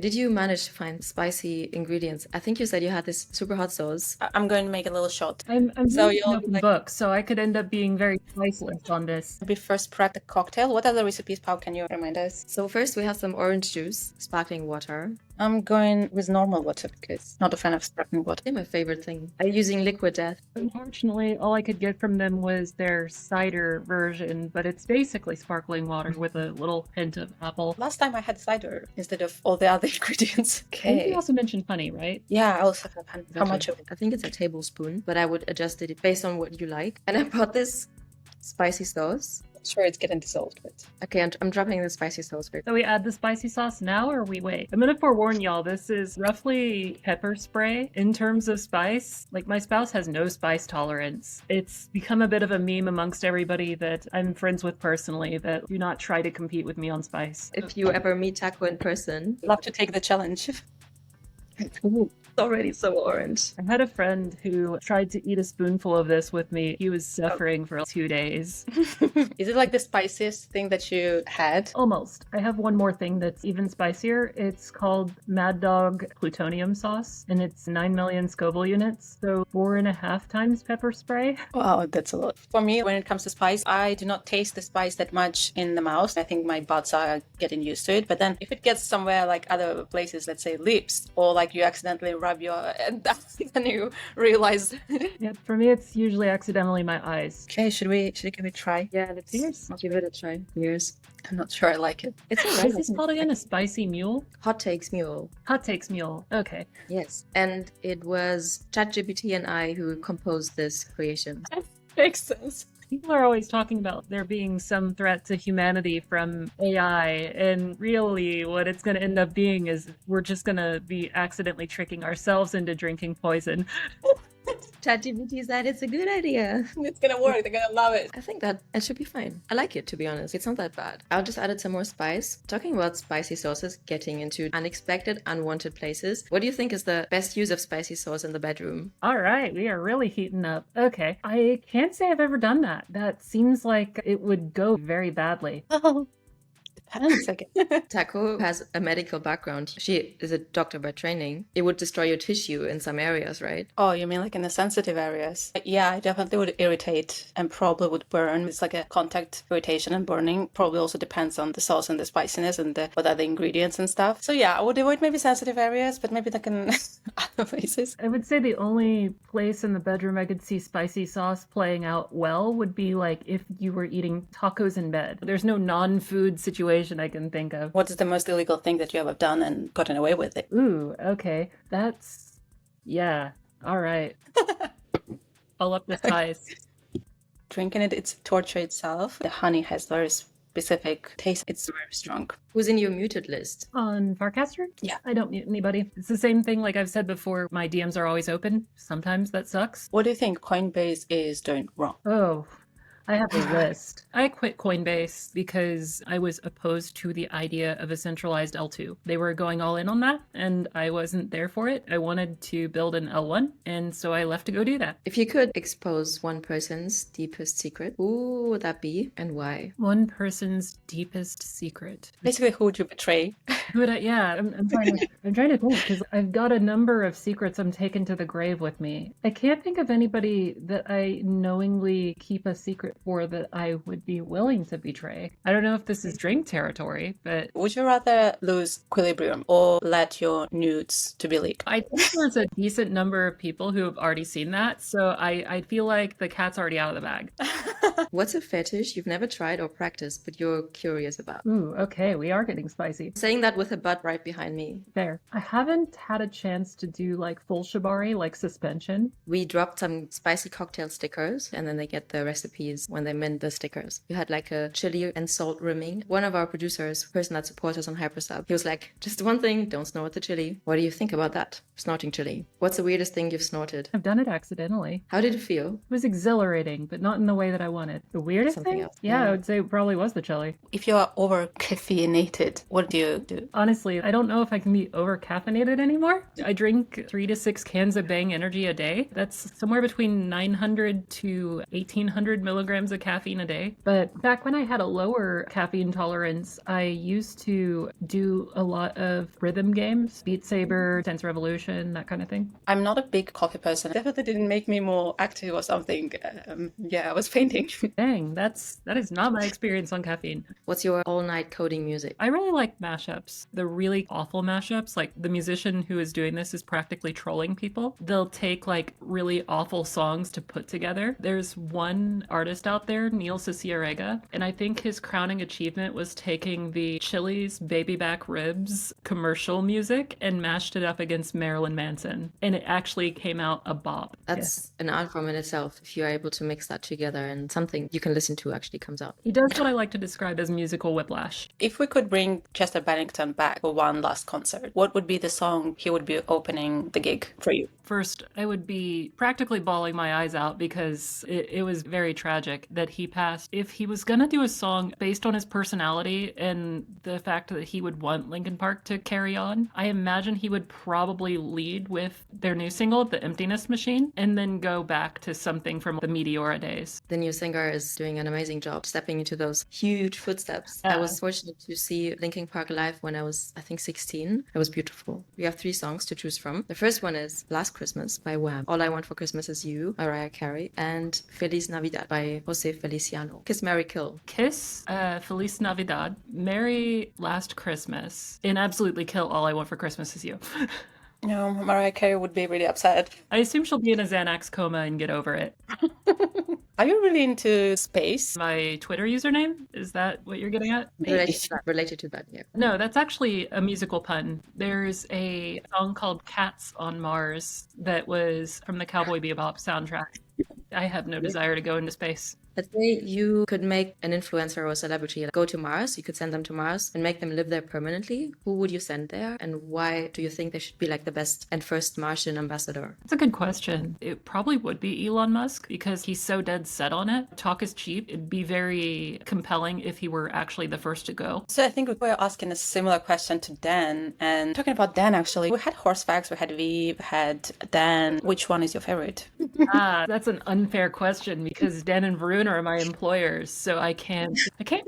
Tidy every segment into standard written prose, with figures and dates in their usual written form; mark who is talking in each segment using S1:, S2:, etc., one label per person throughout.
S1: Did you manage to find spicy ingredients? I think you said you had this super hot sauce.
S2: I'm going to make a little shot.
S3: I'm
S2: So
S3: really an
S2: you'll
S3: open
S2: like
S3: book, so I could end up being very priceless on this.
S2: maybe first prep the cocktail. What are the recipes, Pau? Can you remind us?
S1: So first we have some orange juice, sparkling water.
S2: I'm going with normal water because not a fan of sparkling water.
S1: They're my favorite thing. I'm using liquid death.
S3: Unfortunately, all I could get from them was their cider version, but it's basically sparkling water with a little hint of apple.
S2: Last time I had cider instead of all the other ingredients.
S3: I think
S2: Okay.
S3: you also mentioned honey, right?
S2: Yeah, I also have honey. How much of it?
S1: I think it's a tablespoon, but I would adjust it based on what you like. And I bought this spicy sauce.
S2: I'm sure it's getting dissolved, but
S1: Okay, I'm dropping the spicy sauce first.
S3: So we add the spicy sauce now, or we wait? I'm gonna forewarn y'all, this is roughly pepper spray in terms of spice. Like, my spouse has no spice tolerance. It's become a bit of a meme amongst everybody that I'm friends with personally that do not try to compete with me on spice.
S1: If you ever meet Taco in person,
S2: love to take the challenge.
S1: ooh, it's already so orange.
S3: I had a friend who tried to eat a spoonful of this with me. He was suffering for 2 days.
S2: Is it like the spiciest thing that you had?
S3: Almost. I have one more thing that's even spicier. It's called Mad Dog Plutonium sauce, and it's 9 million Scoville units, so 4.5 times pepper spray.
S2: Wow, that's a lot. For me, when it comes to spice, I do not taste the spice that much in the mouth. I think my buds are getting used to it. But then if it gets somewhere like other places, let's say lips, or like you accidentally rub your and then you realize.
S3: Yeah, for me, it's usually accidentally my eyes.
S2: Okay, should we give it a try?
S1: Yeah, let's
S3: Cheers.
S1: give it a try. Cheers.
S2: I'm not sure I like it.
S1: It's
S3: What
S1: alright.
S3: is this called again? A spicy mule?
S1: Hot Takes Mule.
S3: Hot takes mule. Okay.
S1: Yes. And it was ChatGPT and I who composed this creation.
S2: Makes sense.
S3: People are always talking about there being some threat to humanity from AI, and really what it's going to end up being is we're just going to be accidentally tricking ourselves into drinking poison.
S1: ChatGPT said it's a good idea.
S2: It's gonna work. They're gonna love it.
S1: I think that it should be fine. I like it, to be honest. It's not that bad. I'll just added some more spice. Talking about spicy sauces, getting into unexpected, unwanted places. What do you think is the best use of spicy sauce in the bedroom?
S3: All right, we are really heating up. Okay, I can't say I've ever done that. That seems like it would go very badly.
S2: Oh, depends, I guess.
S1: Taco has a medical background. She is a doctor by training. It would destroy your tissue in some areas, right?
S2: Oh, you mean like in the sensitive areas? Yeah, it definitely would irritate and probably would burn. It's like a contact irritation and burning. Probably also depends on the sauce and the spiciness and what are the ingredients and stuff. So yeah, I would avoid maybe sensitive areas, but maybe like in other places.
S3: I would say the only place in the bedroom I could see spicy sauce playing out well would be like if you were eating tacos in bed. There's no non-food situation I can think of.
S2: What is the most illegal thing that you ever done and gotten away with it?
S3: Ooh, okay. That's... yeah. All right. I'll up the spice.
S2: Drinking it, it's torture itself. The honey has very specific taste. It's very strong.
S1: Who's in your muted list?
S3: On Farcaster?
S2: Yeah.
S3: I don't mute anybody. It's the same thing like I've said before. My DMs are always open. Sometimes that sucks.
S2: What do you think Coinbase is doing wrong?
S3: Oh, I have a list. I quit Coinbase because I was opposed to the idea of a centralized L2. They were going all in on that, and I wasn't there for it. I wanted to build an L1, and so I left to go do that.
S1: If you could expose one person's deepest secret, who would that be and why?
S3: One person's deepest secret.
S2: Basically, who would you betray?
S3: Who would I? Yeah, I'm trying to think because I've got a number of secrets I'm taking to the grave with me. I can't think of anybody that I knowingly keep a secret for that I would be willing to betray. I don't know if this is drink territory, but
S2: Would you rather lose Quilibrium or let your nudes to be leaked?
S3: I think there's a decent number of people who have already seen that, so I feel like the cat's already out of the bag.
S1: What's a fetish you've never tried or practiced but you're curious about?
S3: Ooh, okay, we are getting spicy.
S1: Saying that with a butt right behind me.
S3: Fair. I haven't had a chance to do like full shibari, like suspension.
S1: We dropped some spicy cocktail stickers and then they get the recipes when they mint the stickers. You had like a chili and salt rimming. One of our producers, person that supports us on Hypersub, he was like, just one thing, don't snort the chili. What do you think about that? Snorting chili. What's the weirdest thing you've snorted?
S3: I've done it accidentally.
S1: How did it feel?
S3: It was exhilarating, but not in the way that I wanted. The weirdest
S1: Something
S3: thing?
S1: else.
S3: Yeah,
S1: Yeah.
S3: I would say it probably was the chili.
S2: If you are over caffeinated, what do you do?
S3: Honestly, I don't know if I can be over caffeinated anymore. I drink 3 to 6 cans of Bang Energy a day. That's somewhere between 900 to 1800 milligrams milligrams of caffeine a day. But back when I had a lower caffeine tolerance, I used to do a lot of rhythm games, Beat Saber, Dance Revolution, that kind of thing.
S2: I'm not a big coffee person. Definitely didn't make me more active or something. I was painting.
S3: Dang, that is not my experience on caffeine.
S1: What's your all-night coding music?
S3: I really like mashups. The really awful mashups, like the musician who is doing this is practically trolling people. They'll take like really awful songs to put together. There's one artist out there, Neil Cicierega, and I think his crowning achievement was taking the Chili's Baby Back Ribs commercial music and mashed it up against Marilyn Manson. And it actually came out a bop.
S1: That's an art form in itself, if you're able to mix that together and something you can listen to actually comes out.
S3: He does what I like to describe as musical whiplash.
S2: If we could bring Chester Bennington back for one last concert, what would be the song he would be opening the gig for you?
S3: First, I would be practically bawling my eyes out because it was very tragic that he passed. If he was going to do a song based on his personality and the fact that he would want Linkin Park to carry on, I imagine he would probably lead with their new single, The Emptiness Machine, and then go back to something from the Meteora days.
S1: The new singer is doing an amazing job stepping into those huge footsteps. I was fortunate to see Linkin Park live when I was, I think, 16. It was beautiful. We have 3 songs to choose from. The first one is Last Christmas by Wham, All I Want for Christmas Is You, Mariah Carey, and Feliz Navidad by Jose Feliciano. Kiss, Marry, Kill.
S3: Kiss, Feliz Navidad, Merry Last Christmas, and absolutely kill All I Want for Christmas Is You.
S2: No, Mariah Carey would be really upset.
S3: I assume she'll be in a Xanax coma and get over it.
S2: Are you really into space?
S3: My Twitter username? Is that what you're getting at?
S1: Related to that, yeah.
S3: No, that's actually a musical pun. There's a song called Cats on Mars that was from the Cowboy Bebop soundtrack. I have no desire to go into space.
S1: Let's say you could make an influencer or a celebrity go to Mars. You could send them to Mars and make them live there permanently. Who would you send there? And why do you think they should be like the best and first Martian ambassador?
S3: That's a good question. It probably would be Elon Musk because he's so dead set on it. Talk is cheap. It'd be very compelling if he were actually the first to go.
S2: So I think we were asking a similar question to Dan. And talking about Dan, actually, we had Horsefax, we had V, we had Dan. Which one is your favorite?
S3: That's an unfair question because Dan and Varun are my employers, so I can't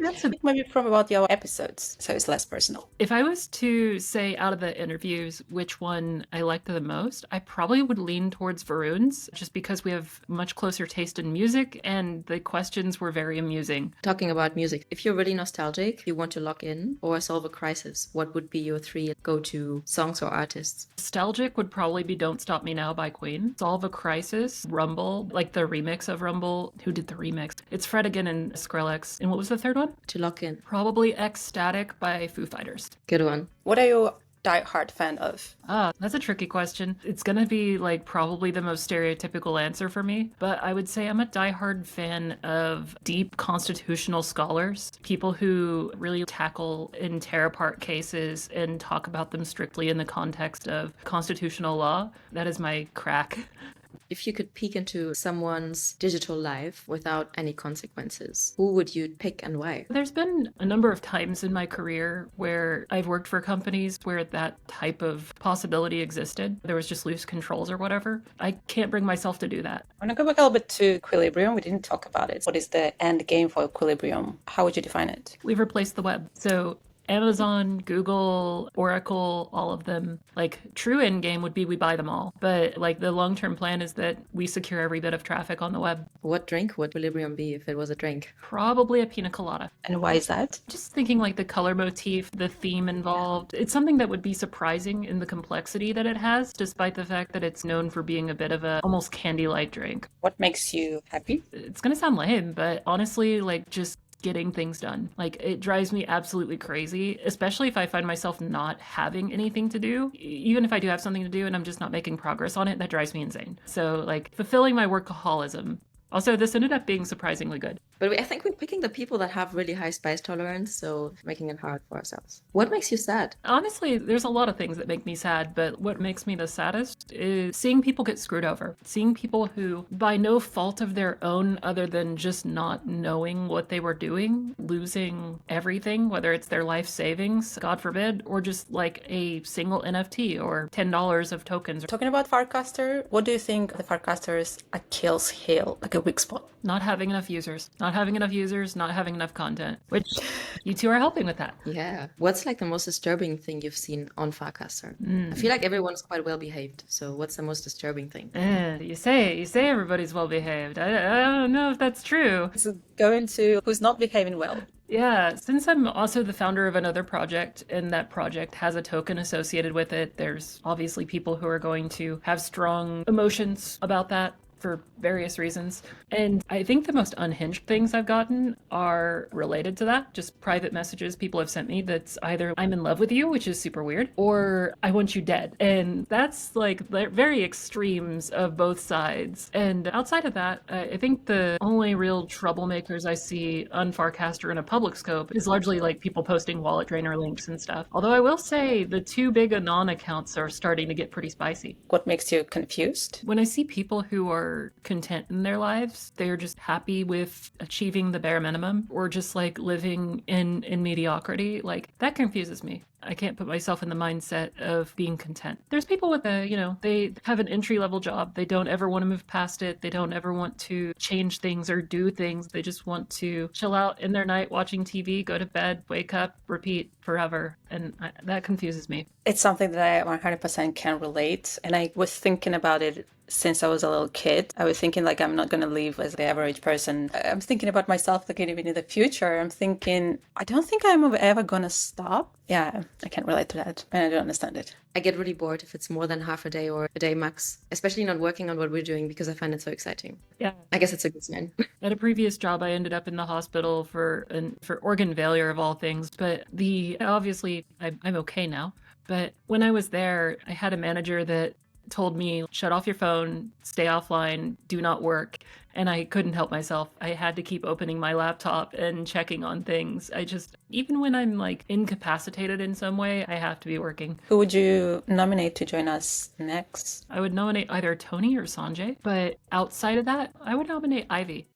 S3: answer.
S2: Maybe from about your episodes, so it's less personal.
S3: If I was to say out of the interviews which one I liked the most, I probably would lean towards Varun's, just because we have much closer taste in music and the questions were very amusing.
S1: Talking about music, if you're really nostalgic, you want to lock in or solve a crisis, what would be your 3 go-to songs or artists?
S3: Nostalgic would probably be Don't Stop Me Now by Queen. Solve a crisis, Rumble, like the remix of Rumble. Who did the remix? It's Fred again and Skrillex. And what was the third one?
S1: To lock in.
S3: Probably Ecstatic by Foo Fighters.
S1: Good one.
S2: What are you die-hard fan of?
S3: That's a tricky question. It's gonna be like probably the most stereotypical answer for me, but I would say I'm a die-hard fan of deep constitutional scholars, people who really tackle and tear apart cases and talk about them strictly in the context of constitutional law. That is my crack.
S1: If you could peek into someone's digital life without any consequences, who would you pick and why?
S3: There's been a number of times in my career where I've worked for companies where that type of possibility existed. There was just loose controls or whatever. I can't bring myself to do that.
S2: I want to go back a little bit to Quilibrium. We didn't talk about it. What is the end game for Quilibrium? How would you define it?
S3: We've replaced the web. So Amazon, Google, Oracle, all of them. Like, true end game would be we buy them all. But like the long-term plan is that we secure every bit of traffic on the web.
S1: What drink would Quilibrium be if it was a drink?
S3: Probably a pina colada.
S2: And why is that?
S3: Just thinking like the color motif, the theme involved. It's something that would be surprising in the complexity that it has, despite the fact that it's known for being a bit of a almost candy-like drink.
S2: What makes you happy?
S3: It's gonna sound lame, but honestly, like just getting things done. Like, it drives me absolutely crazy, especially if I find myself not having anything to do. Even if I do have something to do and I'm just not making progress on it, that drives me insane. So like fulfilling my workaholism. Also, this ended up being surprisingly good.
S1: But I think we're picking the people that have really high spice tolerance, so making it hard for ourselves. What makes you sad?
S3: Honestly, there's a lot of things that make me sad, but what makes me the saddest is seeing people get screwed over. Seeing people who, by no fault of their own other than just not knowing what they were doing, losing everything, whether it's their life savings, God forbid, or just like a single NFT or $10 of tokens.
S2: Talking about Farcaster, what do you think the Farcaster's Achilles heel, like a weak spot?
S3: Not having enough users, not not having enough users, not having enough content, which you two are helping with that.
S1: Yeah. What's like the most disturbing thing you've seen on Farcaster? I feel like everyone's quite well behaved. So what's the most disturbing thing?
S3: You say everybody's well behaved. I don't know if that's true.
S2: So go into who's not behaving well.
S3: Yeah, since I'm also the founder of another project and that project has a token associated with it, there's obviously people who are going to have strong emotions about that for various reasons. And I think the most unhinged things I've gotten are related to that. Just private messages people have sent me that's either I'm in love with you, which is super weird, or I want you dead. And that's like the very extremes of both sides. And outside of that, I think the only real troublemakers I see on Farcaster in a public scope is largely like people posting wallet drainer links and stuff. Although I will say the two big Anon accounts are starting to get pretty spicy.
S2: What makes you confused?
S3: When I see people who are content in their lives, they're just happy with achieving the bare minimum or just like living in mediocrity, like that confuses me. I can't put myself in the mindset of being content. There's people with they have an entry-level job. They don't ever want to move past it. They don't ever want to change things or do things. They just want to chill out in their night watching TV, go to bed, wake up, repeat forever. And that confuses me.
S2: It's something that I 100% can relate. And I was thinking about it since I was a little kid. I was thinking like, I'm not going to live as the average person. I'm thinking about myself, like even in the future. I'm thinking, I don't think I'm ever going to stop. Yeah, I can't relate to that. And I don't understand it.
S1: I get really bored if it's more than half a day or a day max, especially not working on what we're doing because I find it so exciting.
S3: Yeah.
S1: I guess it's a good sign.
S3: At a previous job, I ended up in the hospital for organ failure of all things. But obviously, I'm okay now. But when I was there, I had a manager that told me, shut off your phone, stay offline, do not work. And I couldn't help myself. I had to keep opening my laptop and checking on things. Even when I'm like incapacitated in some way, I have to be working.
S2: Who would you nominate to join us next?
S3: I would nominate either Tony or Sanjay. But outside of that, I would nominate Ivy.